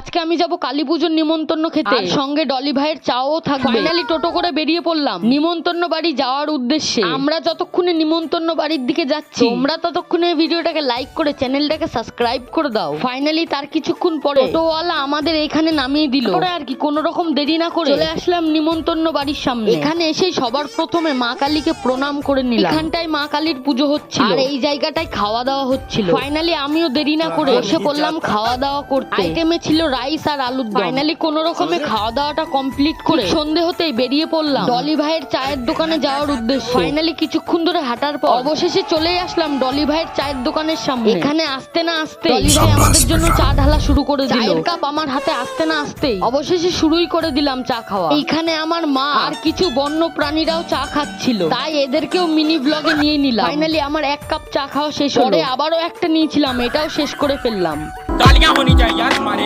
আজকে আমি যাব কালী পুজোর নিমন্ত্রণ খেতে, আর সঙ্গে ডলি ভাইয়ের চাও থাকবে। ফাইনালি টোটো করে বেরিয়ে পড়লাম নিমন্ত্রণ বাড়ি যাওয়ার উদ্দেশ্যে। আমরা যতক্ষণে নিমন্ত্রণ বাড়ির দিকে যাচ্ছি, তোমরা ততক্ষণে ভিডিওটাকে লাইক করে চ্যানেলটাকে সাবস্ক্রাইব করে দাও। ফাইনালি তার কিছুক্ষণ পরে টোটোওয়ালা আমাদের এখানে নামিয়ে দিল। আর কি কোনো রকম দেরি না করে চলে আসলাম নিমন্ত্রণ বাড়ির সামনে। এখানে এসে সবার প্রথমে মা কালীকে প্রণাম করে নিলাম। এখানটায় মা কালীর পুজো হচ্ছিল আর এই জায়গাটায় খাওয়া দাওয়া হচ্ছিল। ফাইনালি আমিও দেরি না করে বসে পড়লাম খাওয়া দাওয়া করতে। আইটেমে ছিল রাইস আর আলুর দম। ফাইনালি কোনো রকমে খাওয়া দাওয়াটা কমপ্লিট করে সন্ধে হতেই বেরিয়ে পড়লাম ডলি ভাইয়ের চায়ের দোকানে যাওয়ার উদ্দেশ্যে। ফাইনালি কিছুক্ষণ ধরে হাঁটার পর অবশেষে চলেই আসলাম ডলি ভাইয়ের চায়ের দোকানের সামনে। এখানে আসতে না আসতে ডলি ভাই আমাদের জন্য চা ঢালা শুরু করে দিল। চায়ের কাপ আমার হাতে আসতে না আসতেই অবশেষে শুরুই করে দিলাম চা খাওয়া। এইখানে আমার মা আর কিছু বন্য প্রাণীরাও চা খাচ্ছিল, তাই এদেরকেও মিনি ব্লগে নিয়ে নিলাম। ফাইনালি আমার এক কাপ চা খাওয়া শেষ হলো। পরে আবারও একটা নিয়েছিলাম, এটাও শেষ করে ফেললাম। तालियां होनी चाहिए यार हमारे